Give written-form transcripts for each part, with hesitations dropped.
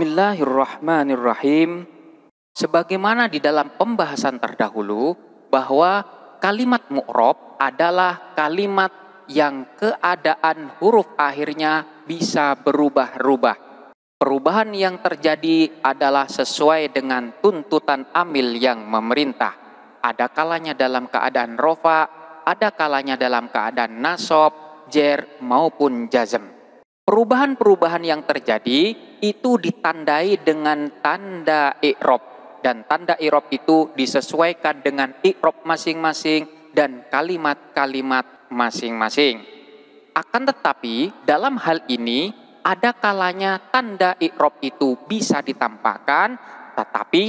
Bismillahirrahmanirrahim. Sebagaimana di dalam pembahasan terdahulu bahwa kalimat mu'rab adalah kalimat yang keadaan huruf akhirnya bisa berubah-ubah. Perubahan yang terjadi adalah sesuai dengan tuntutan amil yang memerintah. Ada kalanya dalam keadaan rofa, ada kalanya dalam keadaan nasab, jer maupun jazm. Perubahan-perubahan yang terjadi itu ditandai dengan tanda i'rab, dan tanda i'rab itu disesuaikan dengan i'rab masing-masing dan kalimat-kalimat masing-masing. Akan tetapi dalam hal ini ada kalanya tanda i'rab itu bisa ditampakkan, tetapi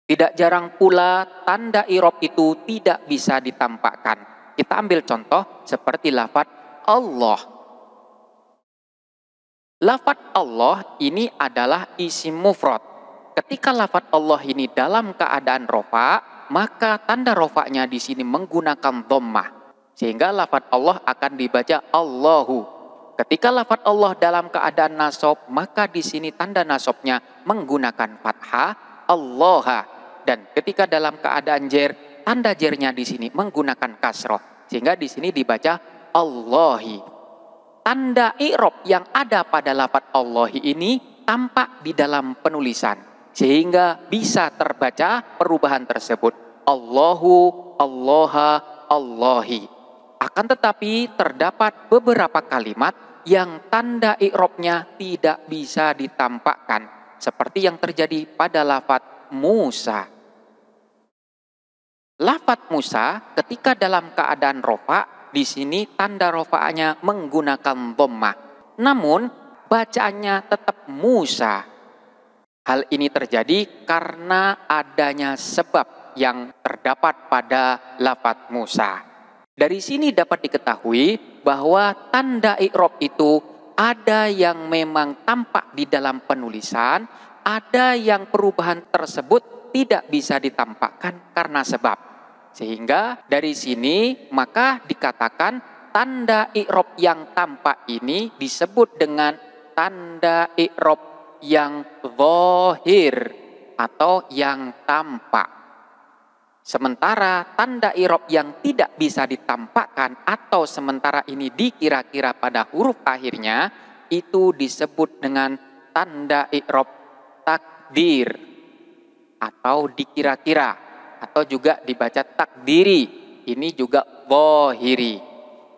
tidak jarang pula tanda i'rab itu tidak bisa ditampakkan. Kita ambil contoh seperti lafaz Allah. Lafaz Allah ini adalah isim mufrad. Ketika lafaz Allah ini dalam keadaan rofa, maka tanda rofanya di sini menggunakan dhammah, sehingga lafaz Allah akan dibaca Allahu. Ketika lafaz Allah dalam keadaan nasab, maka di sini tanda nasabnya menggunakan fathah Allaha, dan ketika dalam keadaan jer, tanda jernya di sini menggunakan kasroh, sehingga di sini dibaca Allahi. Tanda i'rab yang ada pada lafaz Allahi ini tampak di dalam penulisan, sehingga bisa terbaca perubahan tersebut. Allahu, Allaha, Allahi. Akan tetapi terdapat beberapa kalimat yang tanda i'rabnya tidak bisa ditampakkan, seperti yang terjadi pada lafaz Musa. Lafaz Musa ketika dalam keadaan rofa, di sini tanda rofa'nya menggunakan dhammah, namun bacaannya tetap Musa. Hal ini terjadi karena adanya sebab yang terdapat pada lafaz Musa. Dari sini dapat diketahui bahwa tanda i'rab itu ada yang memang tampak di dalam penulisan, ada yang perubahan tersebut tidak bisa ditampakkan karena sebab. Sehingga dari sini maka dikatakan tanda i'rab yang tampak ini disebut dengan tanda i'rab yang zahir atau yang tampak. Sementara tanda i'rab yang tidak bisa ditampakkan atau sementara ini dikira-kira pada huruf akhirnya itu disebut dengan tanda i'rab takdir atau dikira-kira, atau juga dibaca takdiri, ini juga zahiri.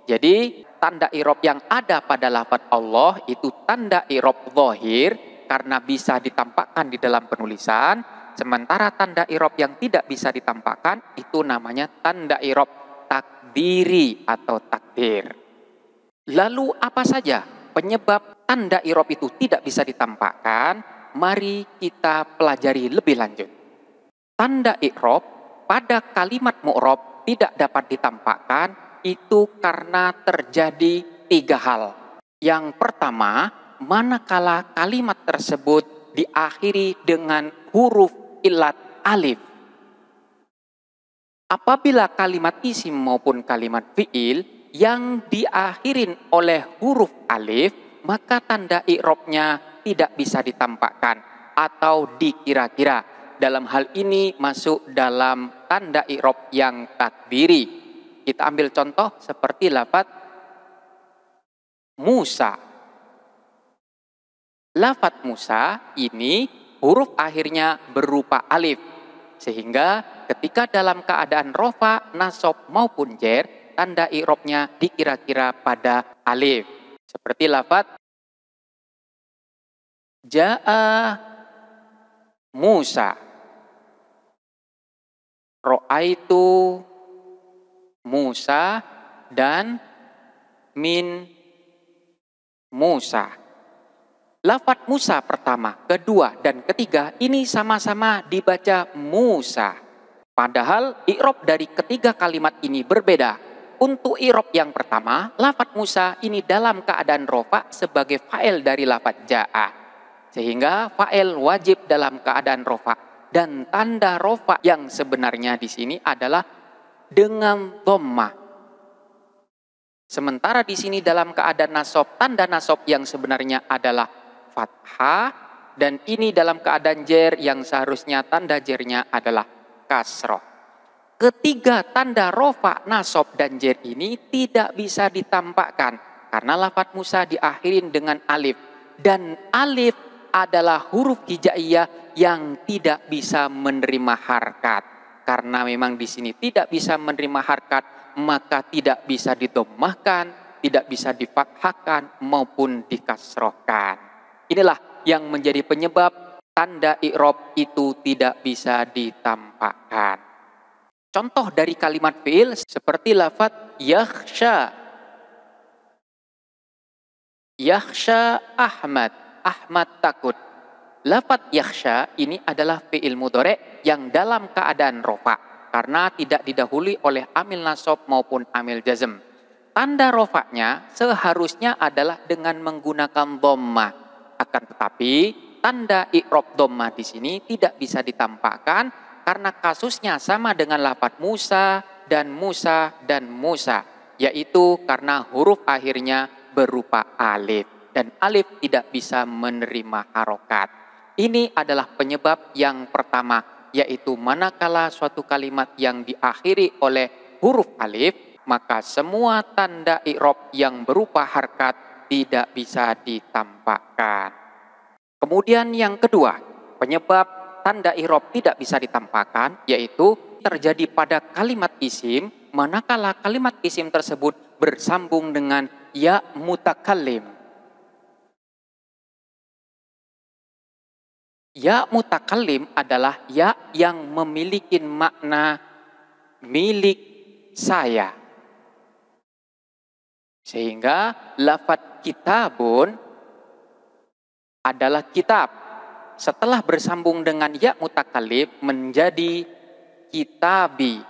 Jadi tanda i'rab yang ada pada lafaz Allah itu tanda i'rab zahir karena bisa ditampakkan di dalam penulisan, sementara tanda i'rab yang tidak bisa ditampakkan itu namanya tanda i'rab takdiri atau takdir. Lalu apa saja penyebab tanda i'rab itu tidak bisa ditampakkan? Mari kita pelajari lebih lanjut. Tanda i'rab pada kalimat mu'rab tidak dapat ditampakkan itu karena terjadi 3 hal. Yang pertama, manakala kalimat tersebut diakhiri dengan huruf illat alif. Apabila kalimat isim maupun kalimat fi'il yang diakhirin oleh huruf alif, maka tanda i'rabnya tidak bisa ditampakkan atau dikira-kira. Dalam hal ini masuk dalam tanda i'rab yang takdiri. Kita ambil contoh seperti lafaz Musa. Lafaz Musa ini huruf akhirnya berupa alif, sehingga ketika dalam keadaan rofa, nasab maupun jer, tanda i'rabnya dikira-kira pada alif. Seperti lafaz Ja'a Musa. Ro'aitu Musa dan min Musa. Lafaz Musa pertama, kedua, dan ketiga ini sama-sama dibaca Musa. Padahal i'rab dari ketiga kalimat ini berbeda. Untuk i'rab yang pertama, lafaz Musa ini dalam keadaan rofa sebagai fa'il dari lafaz ja'a. Sehingga fa'il wajib dalam keadaan rofa. Dan tanda rofa yang sebenarnya di sini adalah dengan dhammah. Sementara di sini dalam keadaan nasab, tanda nasab yang sebenarnya adalah fathah Dan ini dalam keadaan jer yang seharusnya tanda jernya adalah kasroh. Ketiga tanda rofa, nasob, dan jer ini tidak bisa ditampakkan karena lafadz Musa diakhirin dengan alif. Dan alif adalah huruf hijaiyah yang tidak bisa menerima harkat. Karena memang di sini tidak bisa menerima harkat, maka tidak bisa didommahkan, tidak bisa difathahkan maupun dikasrohkan. Inilah yang menjadi penyebab tanda i'rab itu tidak bisa ditampakkan. Contoh dari kalimat fi'il seperti lafadz yakhsha. Yakhsha Ahmad. Ahmad takut. Lafadz yakhsha ini adalah fi'il mudhari' yang dalam keadaan rofa karena tidak didahului oleh amil nasab maupun amil jazm. Tanda rofaknya seharusnya adalah dengan menggunakan dhammah. Akan tetapi tanda i'rab dhammah di sini tidak bisa ditampakkan karena kasusnya sama dengan lafadz Musa dan Musa dan Musa, yaitu karena huruf akhirnya berupa alif dan alif tidak bisa menerima harokat. Ini adalah penyebab yang pertama, yaitu manakala suatu kalimat yang diakhiri oleh huruf alif, maka semua tanda i'rab yang berupa harkat tidak bisa ditampakkan. Kemudian yang kedua, penyebab tanda i'rab tidak bisa ditampakkan, yaitu terjadi pada kalimat isim, manakala kalimat isim tersebut bersambung dengan ya mutakallim. Ya mutakallim adalah ya yang memiliki makna milik saya. Sehingga lafadz kitabun adalah kitab. Setelah bersambung dengan ya mutakallim menjadi kitabi,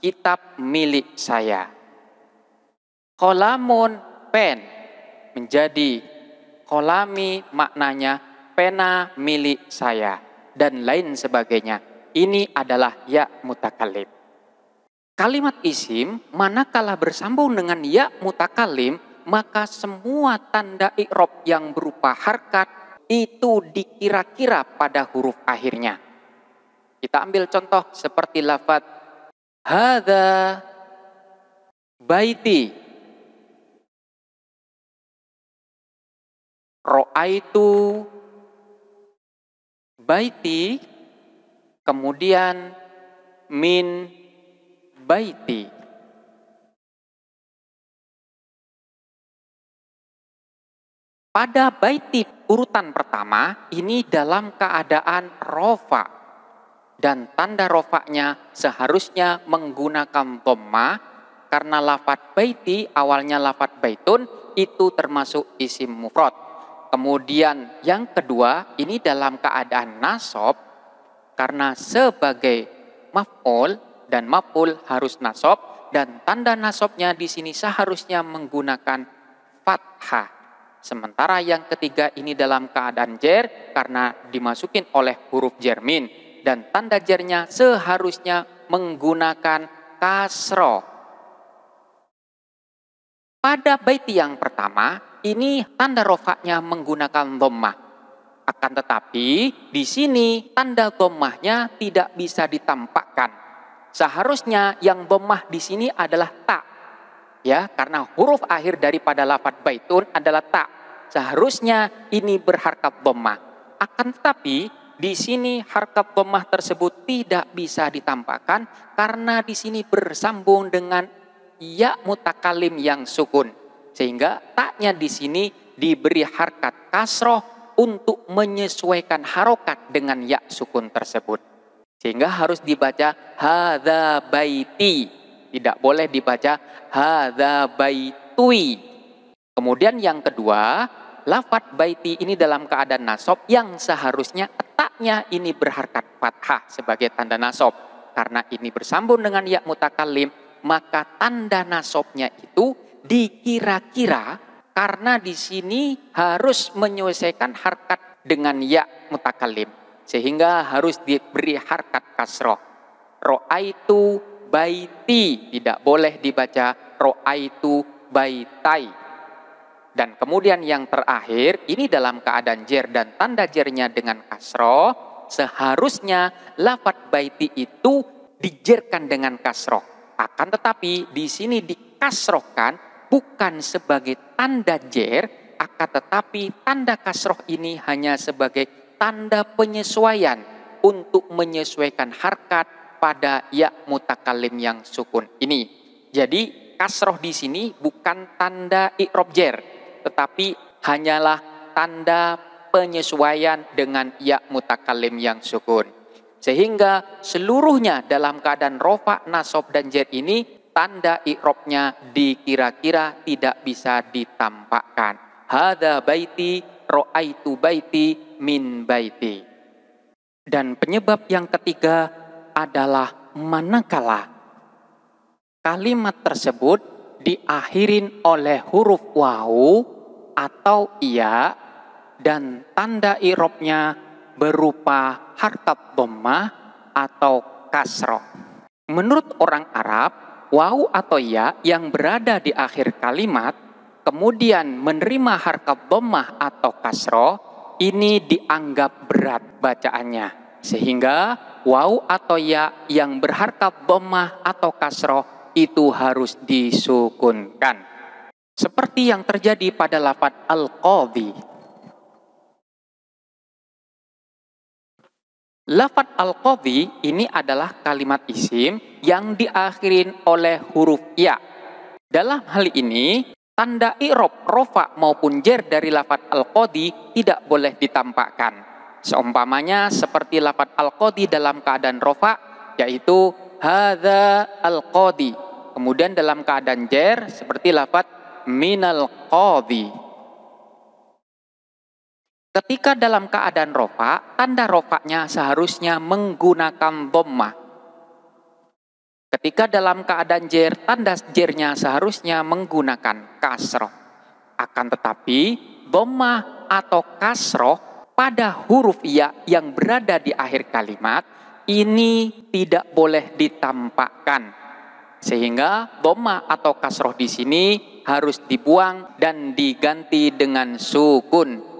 kitab milik saya. Qalamun, pen, menjadi qalami, maknanya pena milik saya, dan lain sebagainya. Ini adalah ya mutakallim. Kalimat isim manakala bersambung dengan ya mutakallim, maka semua tanda i'rab yang berupa harkat itu dikira-kira pada huruf akhirnya. Kita ambil contoh seperti lafadz hadza baiti, ro'aitu baiti, kemudian min baiti. Pada baiti urutan pertama ini dalam keadaan rofa dan tanda rofaknya seharusnya menggunakan dhammah karena lafadz baiti awalnya lafadz baitun itu termasuk isim mufrad. Kemudian yang kedua ini dalam keadaan nasab karena sebagai maf'ul dan maf'ul harus nasab dan tanda nasabnya di sini seharusnya menggunakan fathah. Sementara yang ketiga ini dalam keadaan jer karena dimasukin oleh huruf jermin dan tanda jernya seharusnya menggunakan kasroh. Pada baiti yang pertama ini tanda rofaknya menggunakan dhammah. Akan tetapi di sini tanda dhammahnya tidak bisa ditampakkan. Seharusnya yang dhammah di sini adalah ta. Ya, karena huruf akhir daripada lafadz baitun adalah ta. Seharusnya ini berharkat dhammah. Akan tetapi di sini harkat dhammah tersebut tidak bisa ditampakkan karena di sini bersambung dengan ya mutakallim yang sukun. Sehingga taknya di sini diberi harkat kasroh untuk menyesuaikan harokat dengan ya sukun tersebut. Sehingga harus dibaca hadza baiti. Tidak boleh dibaca hadza baitui. Kemudian yang kedua, lafadz baiti ini dalam keadaan nasab yang seharusnya taknya ini berharkat fathah sebagai tanda nasab. Karena ini bersambung dengan ya mutakallim, maka tanda nasabnya itu dikira-kira karena di sini harus menyesuaikan harkat dengan ya mutakallim sehingga harus diberi harkat kasroh. Ro'aitu baiti, tidak boleh dibaca ro'aitu baitai. Dan kemudian yang terakhir, ini dalam keadaan jer dan tanda jernya dengan kasroh, seharusnya lafadz baiti itu dijerkan dengan kasroh. Akan tetapi di sini dikasrohkan bukan sebagai tanda jer, akan tetapi tanda kasroh ini hanya sebagai tanda penyesuaian untuk menyesuaikan harkat pada ya mutakallim yang sukun ini. Jadi kasroh di sini bukan tanda i'rab jer, tetapi hanyalah tanda penyesuaian dengan ya mutakallim yang sukun. Sehingga seluruhnya dalam keadaan rofa, nasab, dan jer ini tanda i'rabnya dikira-kira tidak bisa ditampakkan. Hadza baiti, ra'aitu baiti, min baiti. Dan penyebab yang ketiga adalah manakala kalimat tersebut diakhirin oleh huruf wawu atau iya dan tanda i'rabnya berupa harkat dhammah atau kasroh. Menurut orang Arab, wawu atau iya yang berada di akhir kalimat kemudian menerima harkat dhammah atau kasroh, ini dianggap berat bacaannya. Sehingga wawu atau ya yang berharkat dhammah atau kasroh itu harus disukunkan. Seperti yang terjadi pada lafadz al-qadhi. Lafadz al-qadhi ini adalah kalimat isim yang diakhirin oleh huruf ya. Dalam hal ini, tanda i'rab rofa maupun jer dari lafadz al-qadhi tidak boleh ditampakkan. Seumpamanya seperti lafadz al-qadhi dalam keadaan rofa, yaitu hadza al-qadhi. Kemudian dalam keadaan jer seperti lafadz minal qadhi. Ketika dalam keadaan rofa, tanda rofanya seharusnya menggunakan dhammah. Ketika dalam keadaan jer, tanda jernya seharusnya menggunakan kasroh. Akan tetapi dhammah atau kasroh pada huruf ya yang berada di akhir kalimat ini tidak boleh ditampakkan. Sehingga dhammah atau kasroh di sini harus dibuang dan diganti dengan sukun.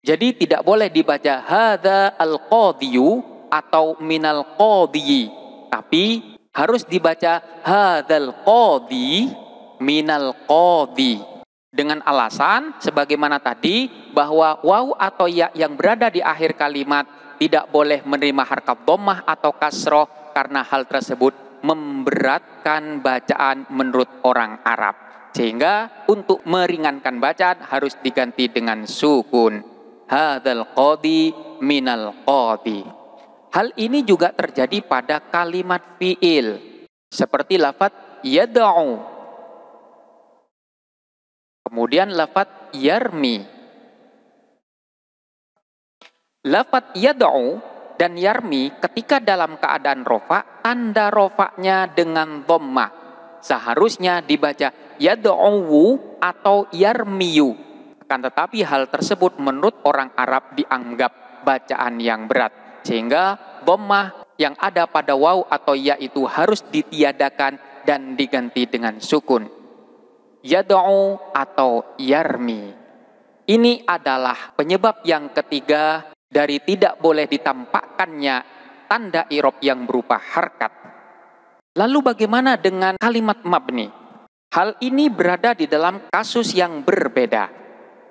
Jadi tidak boleh dibaca hadza al-qadhiyu atau minal qadhi, tapi harus dibaca hadzal qadhi minal qadhi. Dengan alasan sebagaimana tadi bahwa wawu atau ya yang berada di akhir kalimat tidak boleh menerima harkat dhammah atau kasroh karena hal tersebut memberatkan bacaan menurut orang Arab. Sehingga untuk meringankan bacaan harus diganti dengan sukun. Hadzal qadhi minal qadhi. Hal ini juga terjadi pada kalimat fi'il seperti lafadz yad'u. Kemudian lafadz yarmi. Lafadz yad'u dan yarmi ketika dalam keadaan rofa, tanda rofanya dengan dhammah. Seharusnya dibaca yad'u atau yarmiyu. Akan tetapi hal tersebut menurut orang Arab dianggap bacaan yang berat. Sehingga dhammah yang ada pada waw atau ya itu harus ditiadakan dan diganti dengan sukun. Yad'u atau yarmi. Ini adalah penyebab yang ketiga dari tidak boleh ditampakkannya tanda i'rab yang berupa harkat. Lalu bagaimana dengan kalimat mabni? Hal ini berada di dalam kasus yang berbeda.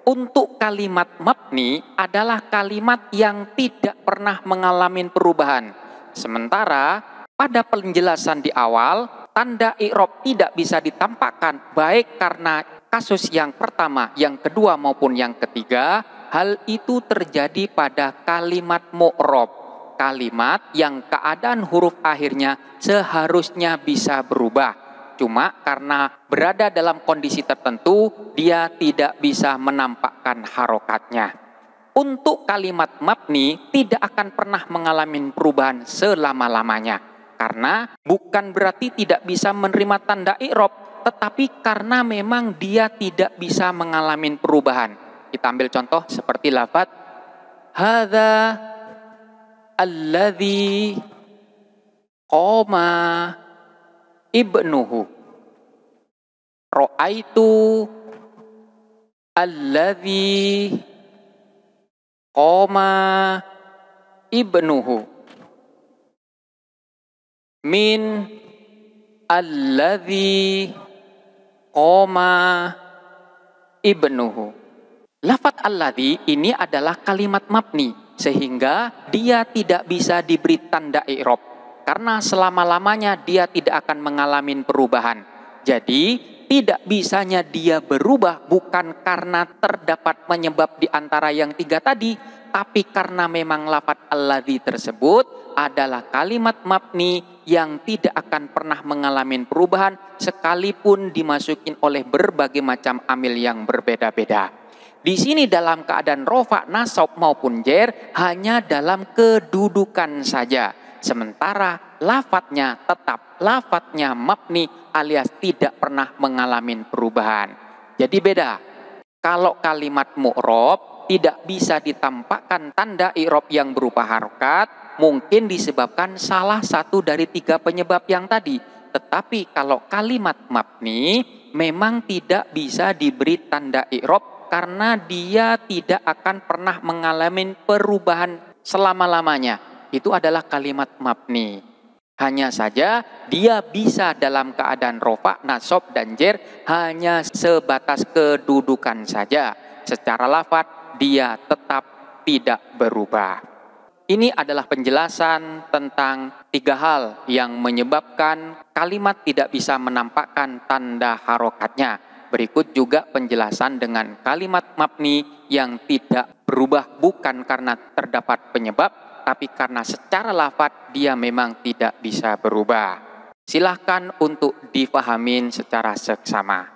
Untuk kalimat mabni adalah kalimat yang tidak pernah mengalami perubahan. Sementara pada penjelasan di awal, tanda i'rab tidak bisa ditampakkan baik karena kasus yang pertama, yang kedua maupun yang ketiga. Hal itu terjadi pada kalimat mu'rab. Kalimat yang keadaan huruf akhirnya seharusnya bisa berubah. Cuma karena berada dalam kondisi tertentu, dia tidak bisa menampakkan harokatnya. Untuk kalimat mabni tidak akan pernah mengalami perubahan selama-lamanya. Karena bukan berarti tidak bisa menerima tanda i'rab, tetapi karena memang dia tidak bisa mengalami perubahan. Kita ambil contoh seperti lafadz hadza alladzi qama ibnuhu. Ra'aitu alladzi qama ibnuhu, min alladzi qama ibnuhu. Lafadz alladzi ini adalah kalimat mabni, sehingga dia tidak bisa diberi tanda i'rab karena selama-lamanya dia tidak akan mengalami perubahan. Jadi tidak bisanya dia berubah bukan karena terdapat penyebab di antara yang tiga tadi, tapi karena memang lafadz alladzi tersebut adalah kalimat mabni yang tidak akan pernah mengalami perubahan sekalipun dimasukin oleh berbagai macam amil yang berbeda-beda. Di sini dalam keadaan rofa, nasab maupun jer hanya dalam kedudukan saja. Sementara lafadznya tetap lafadznya mabni alias tidak pernah mengalami perubahan. Jadi beda. Kalau kalimat mu'rob tidak bisa ditampakkan tanda i'rob yang berupa harokat, mungkin disebabkan salah satu dari tiga penyebab yang tadi. Tetapi kalau kalimat mabni memang tidak bisa diberi tanda i'rob karena dia tidak akan pernah mengalami perubahan selama-lamanya. Itu adalah kalimat mabni. Hanya saja dia bisa dalam keadaan rofa, nasab, dan jer hanya sebatas kedudukan saja. Secara lafadz dia tetap tidak berubah. Ini adalah penjelasan tentang tiga hal yang menyebabkan kalimat tidak bisa menampakkan tanda harokatnya. Berikut juga penjelasan dengan kalimat mabni yang tidak berubah bukan karena terdapat penyebab, tapi karena secara lafadz dia memang tidak bisa berubah. Silahkan untuk dipahamin secara seksama.